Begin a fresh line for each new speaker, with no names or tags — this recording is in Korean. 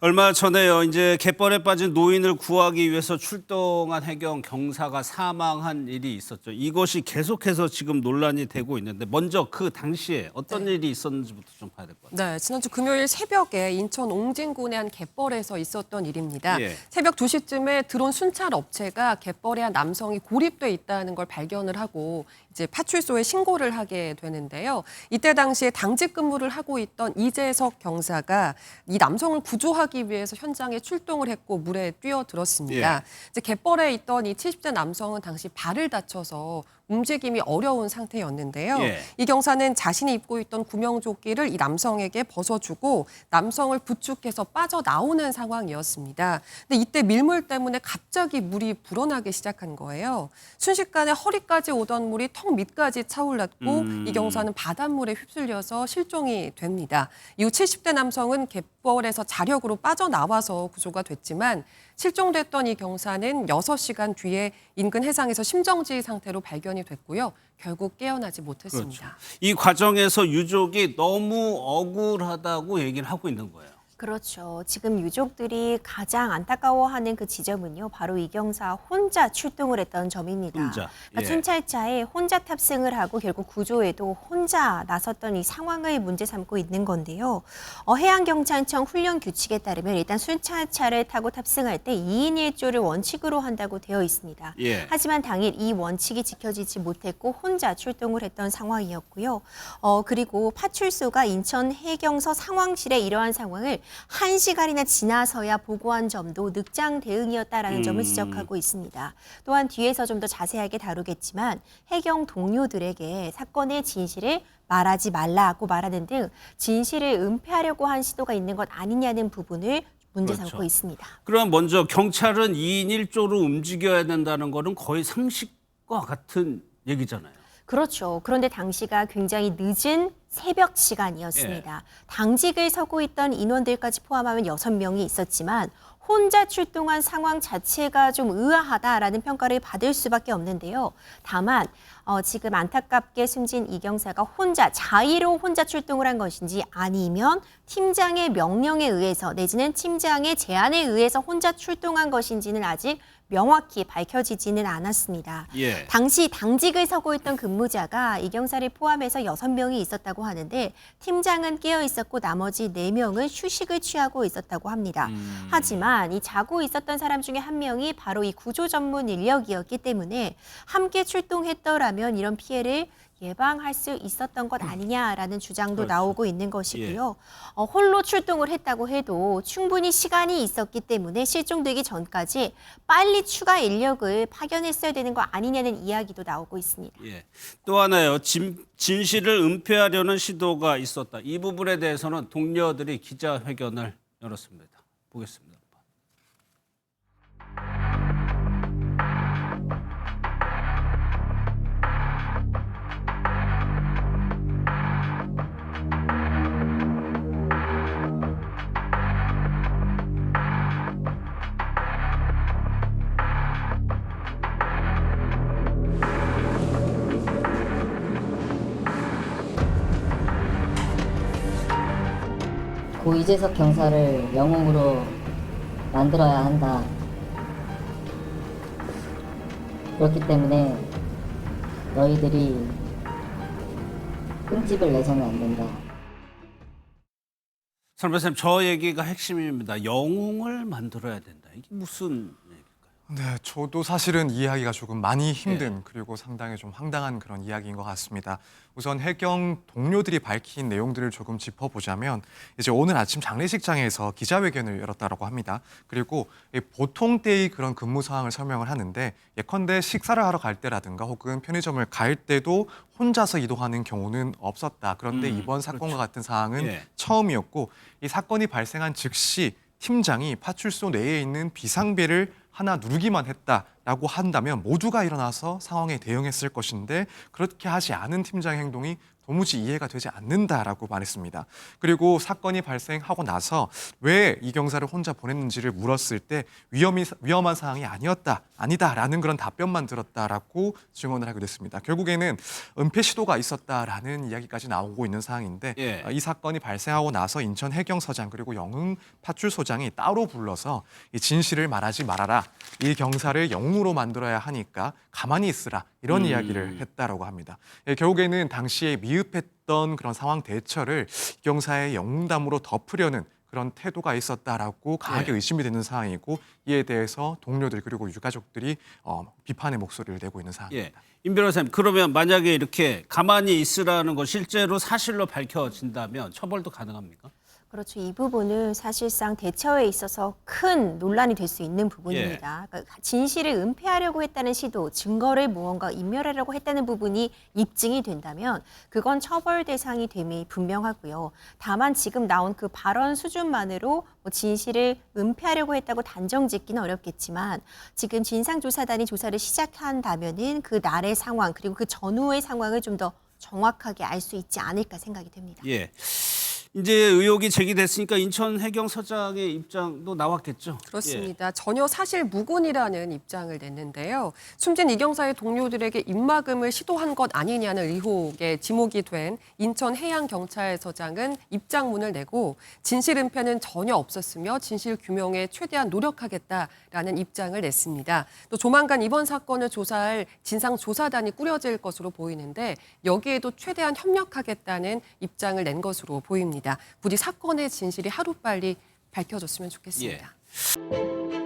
얼마 전에요. 이제 갯벌에 빠진 노인을 구하기 위해서 출동한 해경 경사가 사망한 일이 있었죠. 이것이 계속해서 지금 논란이 되고 있는데 먼저 그 당시에 어떤 일이 있었는지부터 좀 봐야 될 것 같아요.
네, 지난주 금요일 새벽에 인천 옹진군의 한 갯벌에서 있었던 일입니다.
예.
새벽 2시쯤에 드론 순찰 업체가 갯벌에 한 남성이 고립돼 있다는 걸 발견을 하고 이제 파출소에 신고를 하게 되는데요. 이때 당시에 당직 근무를 하고 있던 이재석 경사가 이 남성을 구조하기 위해서 현장에 출동을 했고 물에 뛰어들었습니다.
예.
이제 갯벌에 있던 이 70대 남성은 당시 발을 다쳐서 움직임이 어려운 상태였는데요.
예.
이 경사는 자신이 입고 있던 구명조끼를 이 남성에게 벗어주고 남성을 부축해서 빠져나오는 상황이었습니다. 근데 이때 밀물 때문에 갑자기 물이 불어나기 시작한 거예요. 순식간에 허리까지 오던 물이 턱 밑까지 차올랐고 이 경사는 바닷물에 휩쓸려서 실종이 됩니다. 이후 70대 남성은 갯벌에서 자력으로 빠져나와서 구조가 됐지만 실종됐던 이 경사는 6시간 뒤에 인근 해상에서 심정지 상태로 발견이 됐고요. 결국 깨어나지 못했습니다.
그렇죠. 이 과정에서 유족이 너무 억울하다고 얘기를 하고 있는 거예요.
그렇죠. 지금 유족들이 가장 안타까워하는 그 지점은요. 바로 이 경사 혼자 출동을 했던 점입니다.
혼자.
그러니까
예.
순찰차에 혼자 탑승을 하고 결국 구조에도 혼자 나섰던 이 상황을 문제 삼고 있는 건데요. 해양경찰청 훈련 규칙에 따르면 일단 순찰차를 타고 탑승할 때 2인 1조를 원칙으로 한다고 되어 있습니다.
예.
하지만 당일 이 원칙이 지켜지지 못했고 혼자 출동을 했던 상황이었고요. 그리고 파출소가 인천 해경서 상황실에 이러한 상황을 1시간이나 지나서야 보고한 점도 늑장 대응이었다라는 점을 지적하고 있습니다. 또한 뒤에서 좀 더 자세하게 다루겠지만 해경 동료들에게 사건의 진실을 말하지 말라고 말하는 등 진실을 은폐하려고 한 시도가 있는 것 아니냐는 부분을 문제
그렇죠.
삼고 있습니다.
그럼 먼저 경찰은 2인 1조로 움직여야 된다는 거는 거의 상식과 같은 얘기잖아요.
그렇죠. 그런데 당시가 굉장히 늦은 새벽 시간이었습니다. 당직을 서고 있던 인원들까지 포함하면 6명이 있었지만 혼자 출동한 상황 자체가 좀 의아하다라는 평가를 받을 수밖에 없는데요. 다만 지금 안타깝게 숨진 이 경사가 자의로 혼자 출동을 한 것인지 아니면 팀장의 명령에 의해서 내지는 팀장의 제안에 의해서 혼자 출동한 것인지는 아직 명확히 밝혀지지는 않았습니다.
예.
당시 당직을 서고 있던 근무자가 이 경사를 포함해서 6명이 있었다고 하는데 팀장은 깨어 있었고 나머지 4명은 휴식을 취하고 있었다고 합니다. 하지만 이 자고 있었던 사람 중에 한 명이 바로 이 구조 전문 인력이었기 때문에 함께 출동했더라면 이런 피해를 예방할 수 있었던 것 아니냐라는 주장도
그렇죠.
나오고 있는 것이고요. 홀로 출동을 했다고 해도 충분히 시간이 있었기 때문에 실종되기 전까지 빨리 추가 인력을 파견했어야 되는 거 아니냐는 이야기도 나오고 있습니다.
예. 또 하나요. 진실을 은폐하려는 시도가 있었다. 이 부분에 대해서는 동료들이 기자회견을 열었습니다. 보겠습니다.
고 이재석 경사를 영웅으로 만들어야 한다. 그렇기 때문에 너희들이 흠집을 내서는 안 된다.
선배님, 저 얘기가 핵심입니다. 영웅을 만들어야 된다. 이게 무슨 얘기일까요?
네, 저도 사실은 이해하기가 조금 많이 힘든 그리고 상당히 좀 황당한 그런 이야기인 것 같습니다. 우선 해경 동료들이 밝힌 내용들을 조금 짚어보자면 이제 오늘 아침 장례식장에서 기자회견을 열었다고 합니다. 그리고 보통 때의 그런 근무 상황을 설명을 하는데 예컨대 식사를 하러 갈 때라든가 혹은 편의점을 갈 때도 혼자서 이동하는 경우는 없었다. 그런데 이번 사건과 같은 사항은 처음이었고 이 사건이 발생한 즉시 팀장이 파출소 내에 있는 비상벨을 하나 누르기만 했다라고 한다면 모두가 일어나서 상황에 대응했을 것인데 그렇게 하지 않은 팀장의 행동이 도무지 이해가 되지 않는다라고 말했습니다. 그리고 사건이 발생하고 나서 왜 이 경사를 혼자 보냈는지를 물었을 때 위험한 상황이 아니다라는 그런 답변만 들었다라고 증언을 하게 됐습니다. 결국에는 은폐 시도가 있었다라는 이야기까지 나오고 있는 상황인데
예.
이 사건이 발생하고 나서 인천 해경서장 그리고 영흥 파출소장이 따로 불러서 이 진실을 말하지 말아라. 이 경사를 영웅으로 만들어야 하니까 가만히 있으라. 이런 이야기를 했다라고 합니다. 예, 결국에는 당시에 미흡했던 그런 상황 대처를 이 경사의 영웅담으로 덮으려는 그런 태도가 있었다라고 강하게
예.
의심이 되는 상황이고 이에 대해서 동료들 그리고 유가족들이 비판의 목소리를 내고 있는
예.
상황입니다.
임 변호사님, 그러면 만약에 이렇게 가만히 있으라는 거 실제로 사실로 밝혀진다면 처벌도 가능합니까?
그렇죠. 이 부분은 사실상 대처에 있어서 큰 논란이 될 수 있는 부분입니다. 그러니까 진실을 은폐하려고 했다는 시도, 증거를 무언가 인멸하려고 했다는 부분이 입증이 된다면 그건 처벌 대상이 됨이 분명하고요. 다만 지금 나온 그 발언 수준만으로 뭐 진실을 은폐하려고 했다고 단정짓기는 어렵겠지만 지금 진상조사단이 조사를 시작한다면은 그 날의 상황 그리고 그 전후의 상황을 좀 더 정확하게 알 수 있지 않을까 생각이 됩니다.
예. 이제 의혹이 제기됐으니까 인천 해경서장의 입장도 나왔겠죠?
그렇습니다. 전혀 사실 무근이라는 입장을 냈는데요. 숨진 이경사의 동료들에게 입막음을 시도한 것 아니냐는 의혹에 지목이 된 인천해양경찰서장은 입장문을 내고 진실 은폐는 전혀 없었으며 진실 규명에 최대한 노력하겠다라는 입장을 냈습니다. 또 조만간 이번 사건을 조사할 진상조사단이 꾸려질 것으로 보이는데 여기에도 최대한 협력하겠다는 입장을 낸 것으로 보입니다. 부디 사건의 진실이 하루빨리 밝혀졌으면 좋겠습니다.
예.